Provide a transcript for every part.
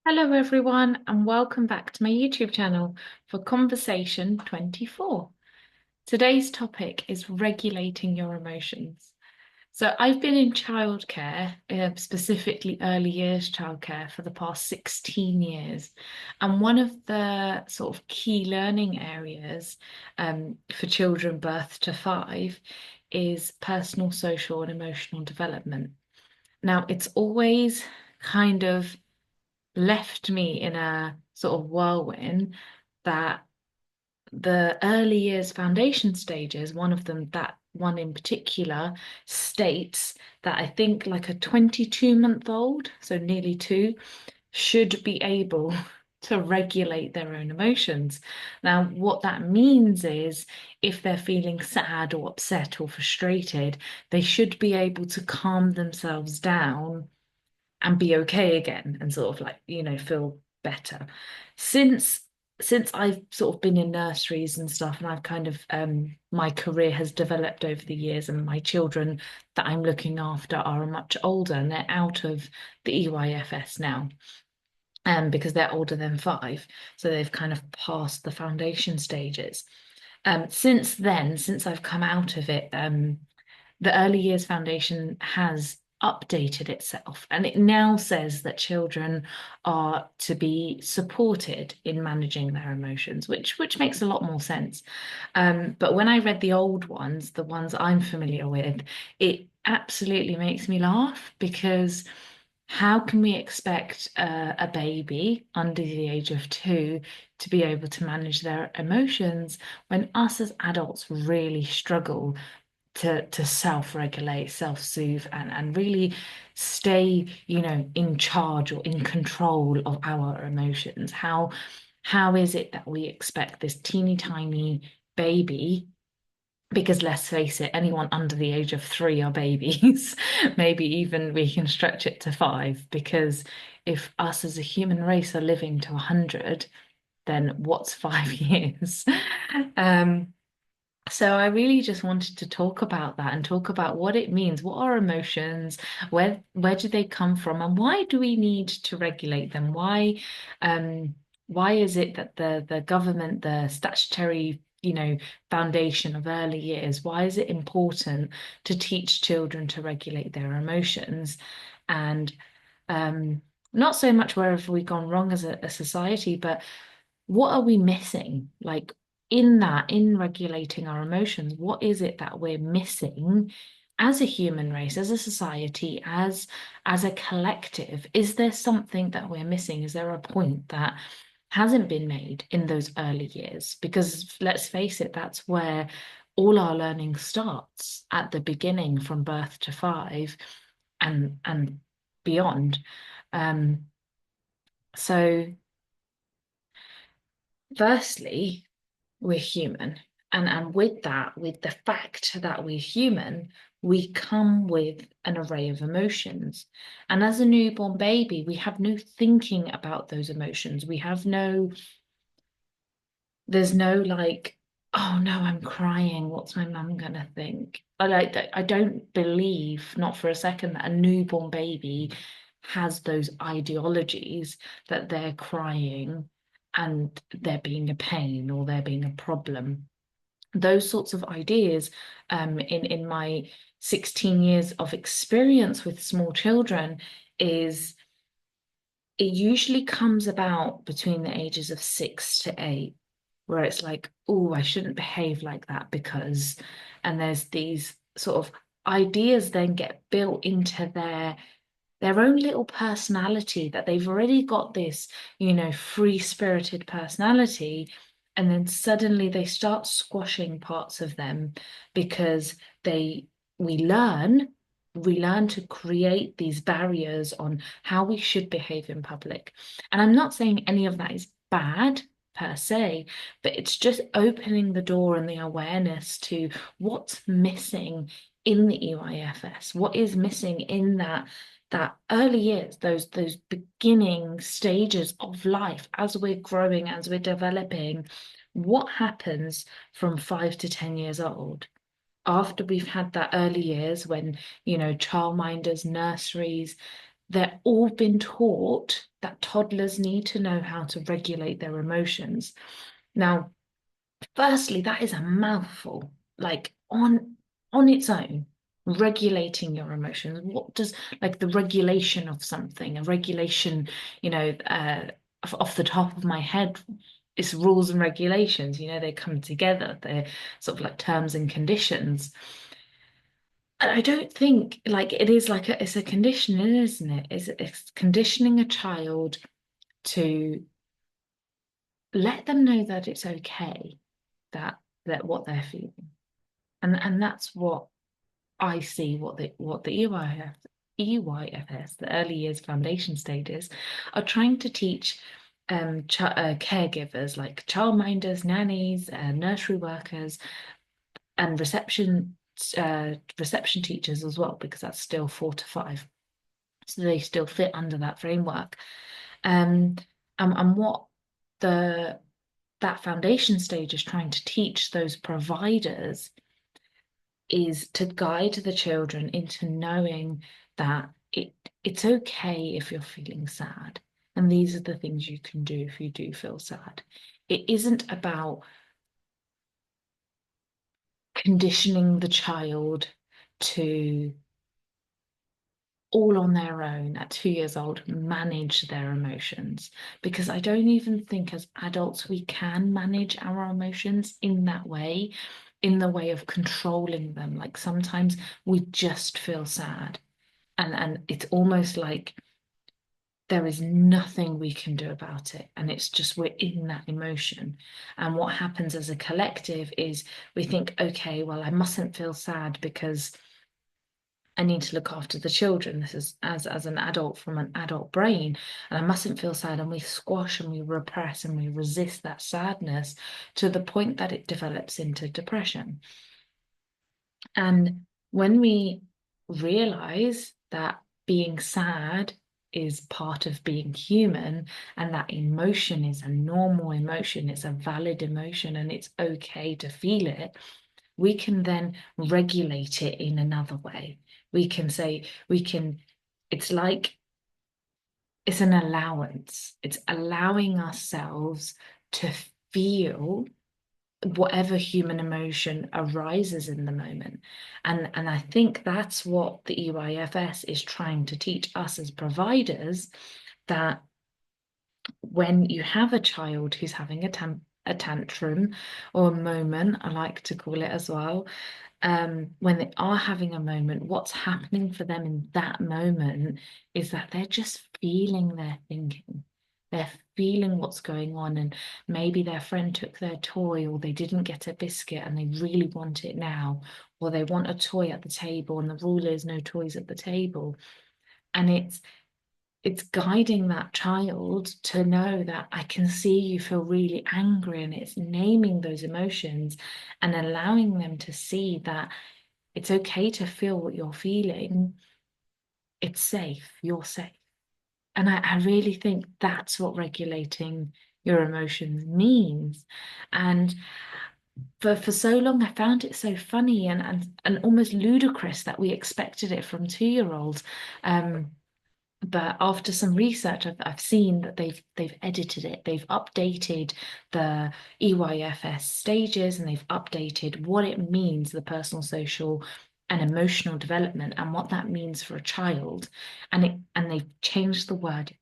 Hello, everyone, and welcome back to my YouTube channel for Conversation 24. Today's topic is regulating your emotions. So, I've been in childcare, specifically early years childcare, for the past 16 years. And one of the sort of key learning areas for children birth to 5 is personal, social, and emotional development. Now, it's always kind of left me in a sort of whirlwind that the early years foundation stages, one of them, that one in particular, states that I think like a 22-month-old, so nearly two, should be able to regulate their own emotions. Now, what that means is if they're feeling sad or upset or frustrated, they should be able to calm themselves down and be okay again and sort of like, feel better. Since since I've sort of been in nurseries and stuff, and I've kind of my career has developed over the years, and my children that I'm looking after are much older and they're out of the EYFS now. Because they're older than 5. So they've kind of passed the foundation stages. Since then, since I've come out of it, the Early Years Foundation has updated itself and it now says that children are to be supported in managing their emotions, which makes a lot more sense. But when I read the old ones, the ones I'm familiar with, it absolutely makes me laugh because how can we expect a baby under the age of 2 to be able to manage their emotions when us as adults really struggle to self-regulate, self-soothe, and really stay, in charge or in control of our emotions? How is it that we expect this teeny tiny baby? Because let's face it, anyone under the age of 3 are babies. Maybe even we can stretch it to 5, because if us as a human race are living to 100, then what's 5 years? Um, so I really just wanted to talk about that and talk about what it means. What are emotions? Where do they come from? And why do we need to regulate them? Why is it that the government, the statutory, foundation of early years, why is it important to teach children to regulate their emotions? And um, not so much where have we gone wrong as a society, but what are we missing? Like in that, in regulating our emotions, what is it that we're missing as a human race, as a society, as a collective? Is there something that we're missing? Is there a point that hasn't been made in those early years? Because let's face it, that's where all our learning starts at the beginning from birth to 5 and beyond. Um, so firstly, we're human. And with that, with the fact that we're human, we come with an array of emotions. And as a newborn baby, we have no thinking about those emotions. There's no like, oh no, I'm crying. What's my mum gonna think? I like that. I don't believe, not for a second, that a newborn baby has those ideologies that they're crying and there being a pain or there being a problem. Those sorts of ideas, in my 16 years of experience with small children, is it usually comes about between the ages of 6 to 8, where it's like, oh, I shouldn't behave like that because, and there's these sort of ideas then get built into their own little personality, that they've already got this, free-spirited personality, and then suddenly they start squashing parts of them because they we learn we learn to create these barriers on how we should behave in public. And I'm not saying any of that is bad per se, but it's just opening the door and the awareness to what's missing in the EYFS, what is missing in that early years, those beginning stages of life, as we're growing, as we're developing. What happens from 5 to 10 years old after we've had that early years when, childminders, nurseries, they're all been taught that toddlers need to know how to regulate their emotions. Now, firstly, that is a mouthful, like on its own, regulating your emotions. What does like the regulation of something, a regulation, off the top of my head, it's rules and regulations, they come together. They're sort of like terms and conditions. And I don't think like it is like it's a conditioning, isn't it? It's conditioning a child to let them know that it's okay that what they're feeling. And that's what I see what the EYFS, the early years foundation stages, are trying to teach caregivers like childminders, nannies, nursery workers, and reception teachers as well, because that's still 4 to 5. So they still fit under that framework. Um, and what the that foundation stage is trying to teach those providers is to guide the children into knowing that it's okay if you're feeling sad. And these are the things you can do if you do feel sad. It isn't about conditioning the child to all on their own at 2 years old manage their emotions, because I don't even think as adults we can manage our emotions in that way, in the way of controlling them. Like sometimes we just feel sad, and it's almost like there is nothing we can do about it, and it's just we're in that emotion. And what happens as a collective is we think, okay, well, I mustn't feel sad because I need to look after the children. This is as an adult from an adult brain, and I mustn't feel sad. And we squash and we repress and we resist that sadness to the point that it develops into depression. And when we realize that being sad is part of being human, and that emotion is a normal emotion, it's a valid emotion, and it's okay to feel it, we can then regulate it in another way. We can say, it's like it's an allowance. It's allowing ourselves to feel whatever human emotion arises in the moment. And I think that's what the EYFS is trying to teach us as providers, that when you have a child who's having a tantrum or a moment, I like to call it as well, when they are having a moment, what's happening for them in that moment is that they're just feeling their thinking. They're feeling what's going on, and maybe their friend took their toy, or they didn't get a biscuit and they really want it now, or they want a toy at the table and the rule is no toys at the table. And it's guiding that child to know that I can see you feel really angry, and it's naming those emotions and allowing them to see that it's okay to feel what you're feeling. It's safe, you're safe. And I really think that's what regulating your emotions means. And for so long, I found it so funny and almost ludicrous that we expected it from 2 year olds. But after some research, I've seen that they've edited it. They've updated the EYFS stages, and they've updated what it means, the personal, social, and emotional development, and what that means for a child. And they've changed the word.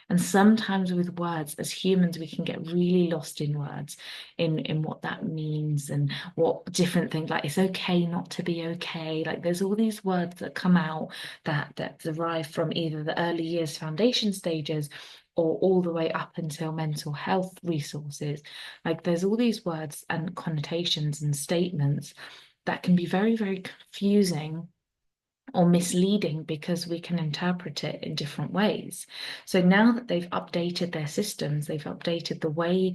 And sometimes with words, as humans, we can get really lost in words, in what that means and what different things, like it's okay not to be okay. Like there's all these words that come out that derive from either the early years foundation stages or all the way up until mental health resources. Like there's all these words and connotations and statements that can be very, very confusing or misleading because we can interpret it in different ways. So now that they've updated their systems, they've updated the way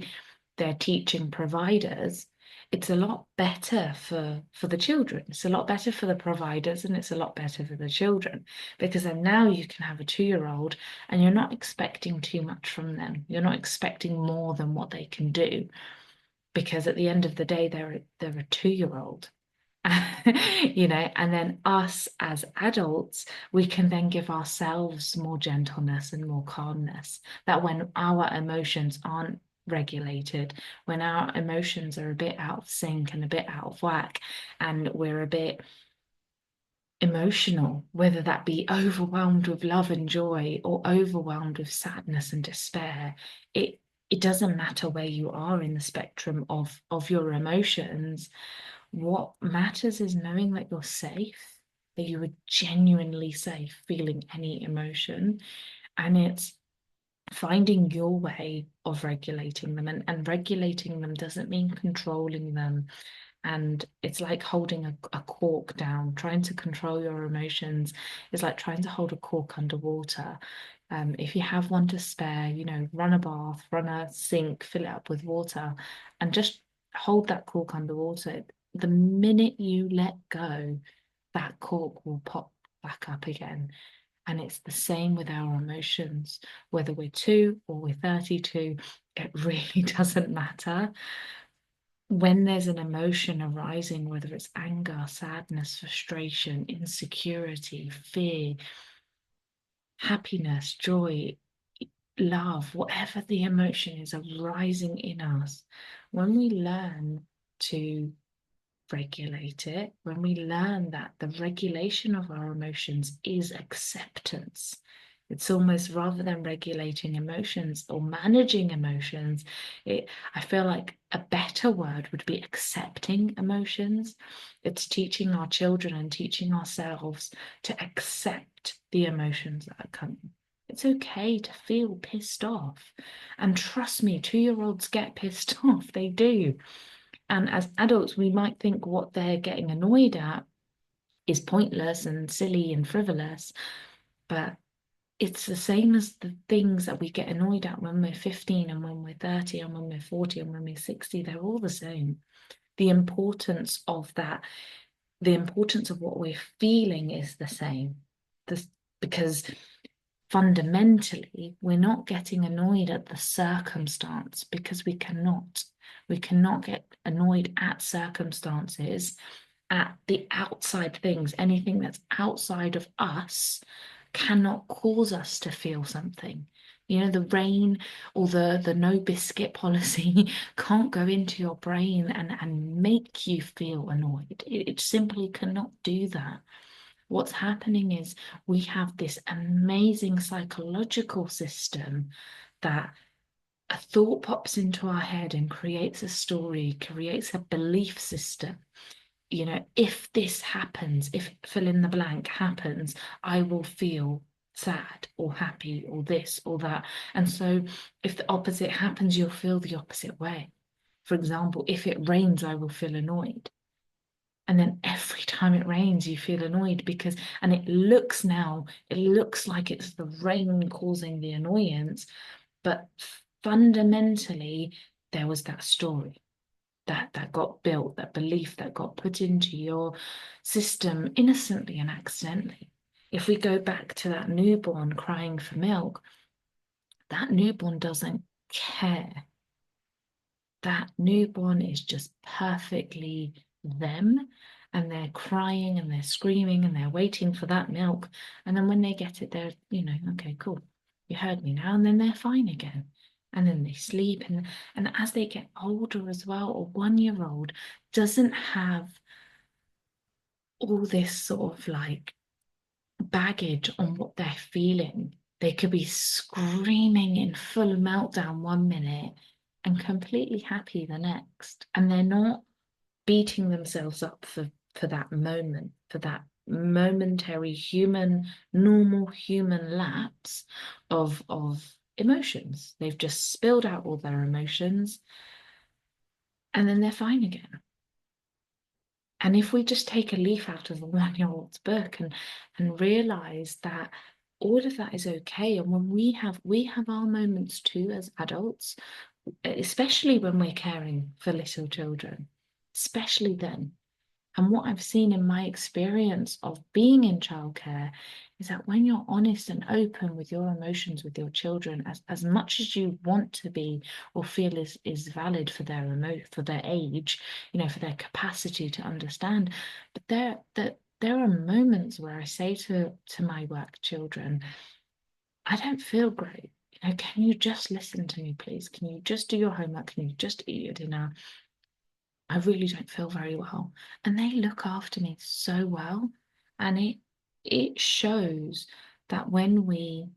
they're teaching providers, it's a lot better for the children. It's a lot better for the providers, and it's a lot better for the children, because then now you can have a 2 year old and you're not expecting too much from them. You're not expecting more than what they can do, because at the end of the day, they're a 2 year old. And then us as adults, we can then give ourselves more gentleness and more calmness. That when our emotions aren't regulated, when our emotions are a bit out of sync and a bit out of whack, and we're a bit emotional, whether that be overwhelmed with love and joy or overwhelmed with sadness and despair, it doesn't matter where you are in the spectrum of your emotions. What matters is knowing that you're safe, that you are genuinely safe feeling any emotion. And it's finding your way of regulating them. And regulating them doesn't mean controlling them. And it's like holding a cork down. Trying to control your emotions is like trying to hold a cork underwater. If you have one to spare, run a bath, run a sink, fill it up with water, and just hold that cork underwater. The minute you let go, that cork will pop back up again. And it's the same with our emotions, whether we're 2 or we're 32, it really doesn't matter. When there's an emotion arising, whether it's anger, sadness, frustration, insecurity, fear, happiness, joy, love, whatever the emotion is arising in us, when we learn to regulate it, when we learn that the regulation of our emotions is acceptance, it's almost rather than regulating emotions or managing emotions, I feel like a better word would be accepting emotions. It's teaching our children and teaching ourselves to accept the emotions that are coming. It's okay to feel pissed off. And trust me, 2-year-olds get pissed off. They do. And as adults, we might think what they're getting annoyed at is pointless and silly and frivolous, but it's the same as the things that we get annoyed at when we're 15 and when we're 30 and when we're 40 and when we're 60. They're all the same. The importance of that, the importance of what we're feeling is the same. Because fundamentally, we're not getting annoyed at the circumstance because we cannot. We cannot get annoyed at circumstances, at the outside things. Anything that's outside of us cannot cause us to feel something. The rain or the no biscuit policy can't go into your brain and make you feel annoyed. It simply cannot do that. What's happening is we have this amazing psychological system that a thought pops into our head and creates a story, creates a belief system. If this happens, if fill in the blank happens, I will feel sad or happy or this or that. And so if the opposite happens, you'll feel the opposite way. For example, if it rains, I will feel annoyed. And then every time it rains, you feel annoyed and it looks like it's the rain causing the annoyance. But fundamentally, there was that story that got built, that belief that got put into your system innocently and accidentally. If we go back to that newborn crying for milk, that newborn doesn't care. That newborn is just perfectly them, and they're crying and they're screaming and they're waiting for that milk. And then when they get it, they're, okay, cool, you heard me now. And then they're fine again. And then they sleep. And as they get older as well, a 1-year-old doesn't have all this sort of like baggage on what they're feeling. They could be screaming in full meltdown 1 minute and completely happy the next. And they're not beating themselves up for that moment, for that momentary normal human lapse of emotions. They've just spilled out all their emotions and then they're fine again. And if we just take a leaf out of a 1-year-old's book and realize that all of that is okay, and when we have our moments too as adults, especially when we're caring for little children, especially then, And what I've seen in my experience of being in childcare is that when you're honest and open with your emotions with your children, as much as you want to be or feel is valid for for their age, for their capacity to understand, but there are moments where I say to my work children, I don't feel great. Can you just listen to me, please? Can you just do your homework? Can you just eat your dinner? I really don't feel very well. And they look after me so well. And it shows that when we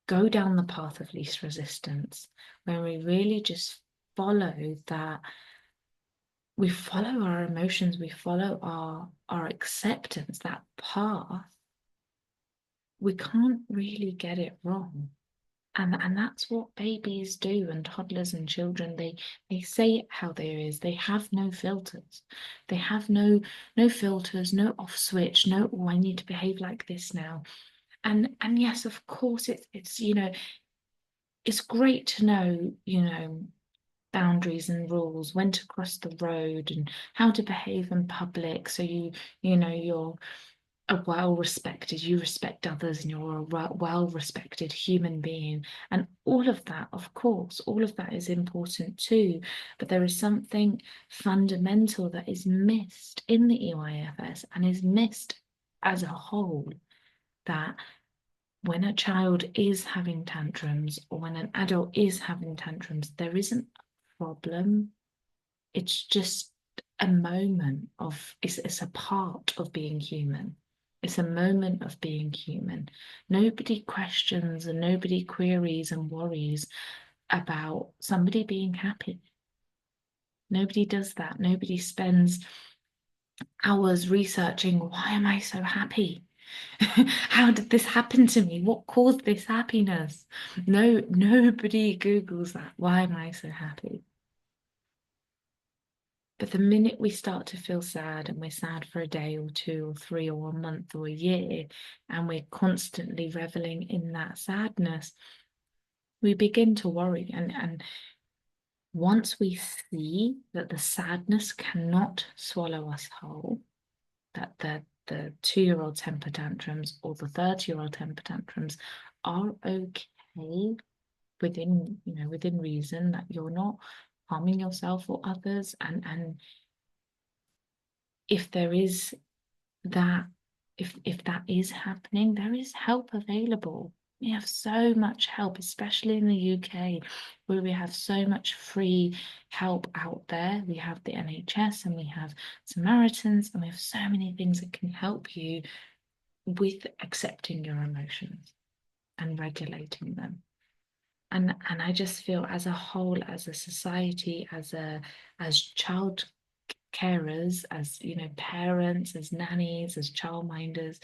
go down the path of least resistance, when we really just follow that, we follow our emotions, we follow our acceptance, that path, we can't really get it wrong. And that's what babies do, and toddlers and children. They say it how there is. They have no filters. They have no filters, no off switch, no, oh, I need to behave like this now. And yes, of course it's it's great to know, boundaries and rules, when to cross the road and how to behave in public. So you're a well-respected, you respect others, and you're a well-respected human being. And all of that, of course, all of that is important too. But there is something fundamental that is missed in the EYFS and is missed as a whole, that when a child is having tantrums or when an adult is having tantrums, there isn't a problem. It's just a moment of, it's a part of being human. It's a moment of being human. Nobody questions and nobody queries and worries about somebody being happy. Nobody does that. Nobody spends hours researching, why am I so happy? How did this happen to me? What caused this happiness? No, nobody Googles that. Why am I so happy? But the minute we start to feel sad, and we're sad for a day or two or three or a month or a year, and we're constantly reveling in that sadness, we begin to worry. And once we see that the sadness cannot swallow us whole, that the 2-year-old temper tantrums or the 30-year-old temper tantrums are okay within reason, that you're not harming yourself or others, and if there is that, if that is happening, there is help available. We have so much help, especially in the UK, where we have so much free help out there. We have the NHS and we have Samaritans, and we have so many things that can help you with accepting your emotions and regulating them. And I just feel, as a whole, as a society, as child carers, as parents, as nannies, as childminders,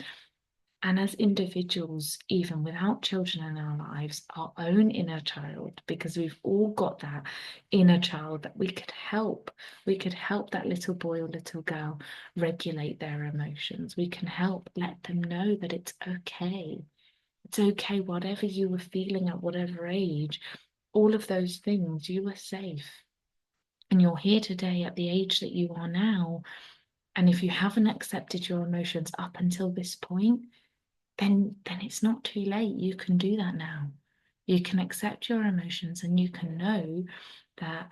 and as individuals, even without children in our lives, our own inner child, because we've all got that inner child that we could help. We could help that little boy or little girl regulate their emotions. We can help let them know that it's okay. It's okay, whatever you were feeling at whatever age, all of those things, you were safe. And you're here today at the age that you are now. And if you haven't accepted your emotions up until this point, then it's not too late. You can do that now. You can accept your emotions, and you can know that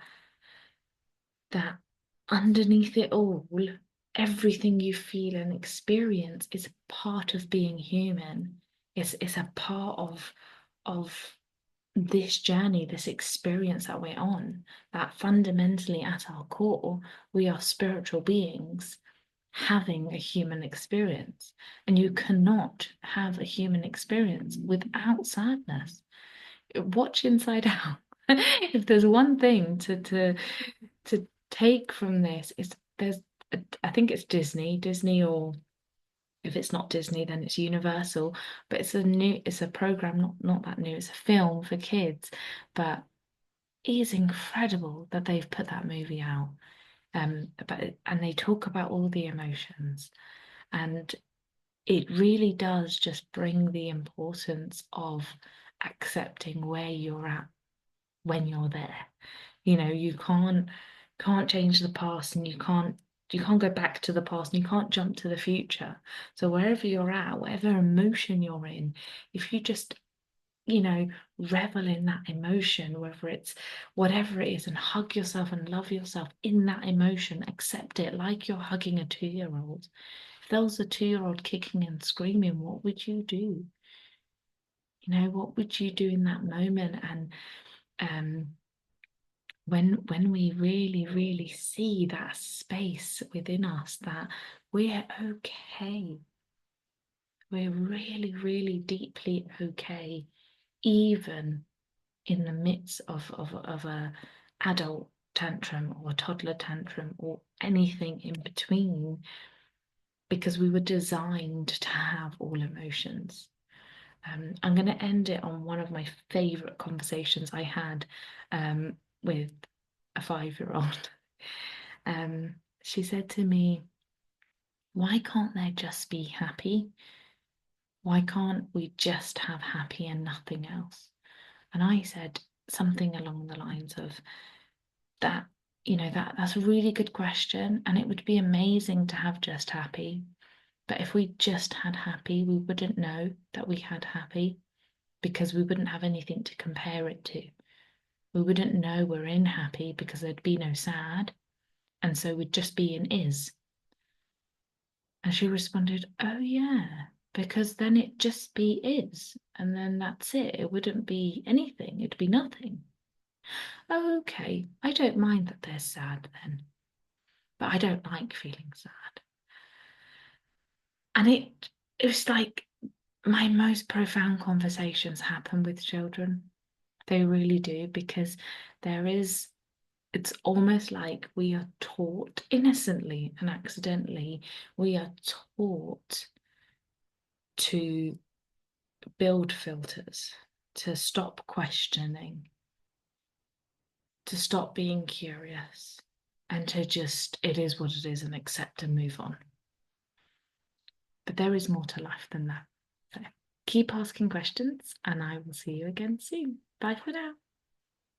that underneath it all, everything you feel and experience is a part of being human. It's a part of this journey, this experience that we're on, that fundamentally at our core, we are spiritual beings having a human experience. And you cannot have a human experience without sadness. Watch Inside Out. If there's one thing to take from this, is I think it's Disney, or if it's not Disney, then it's Universal. But it's a program, not that new. It's a film for kids, but it is incredible that they've put that movie out. And they talk about all the emotions, and it really does just bring the importance of accepting where you're at when you're there. You can't change the past, and you can't You can't go back to the past and you can't jump to the future. So wherever you're at, whatever emotion you're in, if you just, revel in that emotion, whether it's whatever it is, and hug yourself and love yourself in that emotion, accept it like you're hugging a 2-year-old. If there was a 2-year-old kicking and screaming, what would you do? What would you do in that moment? And when we really, really see that space within us that we're okay, we're really, really deeply okay, even in the midst of a adult tantrum or a toddler tantrum or anything in between, because we were designed to have all emotions. I'm going to end it on one of my favorite conversations I had with a 5-year-old. She said to me, "Why can't there just be happy? Why can't we just have happy and nothing else?" And I said something along the lines of that, that's a really good question, and it would be amazing to have just happy. But if we just had happy, we wouldn't know that we had happy because we wouldn't have anything to compare it to. We wouldn't know we're in happy because there'd be no sad. And so we'd just be in is. And she responded, "Oh, yeah, because then it just be is. And then that's it. It wouldn't be anything, it'd be nothing." Oh, okay, I don't mind that they're sad then, but I don't like feeling sad. And it was like my most profound conversations happen with children. They really do, because it's almost like we are taught innocently and accidentally, we are taught to build filters, to stop questioning, to stop being curious, and to just, it is what it is, and accept and move on. But there is more to life than that. So keep asking questions, and I will see you again soon. Bye for now.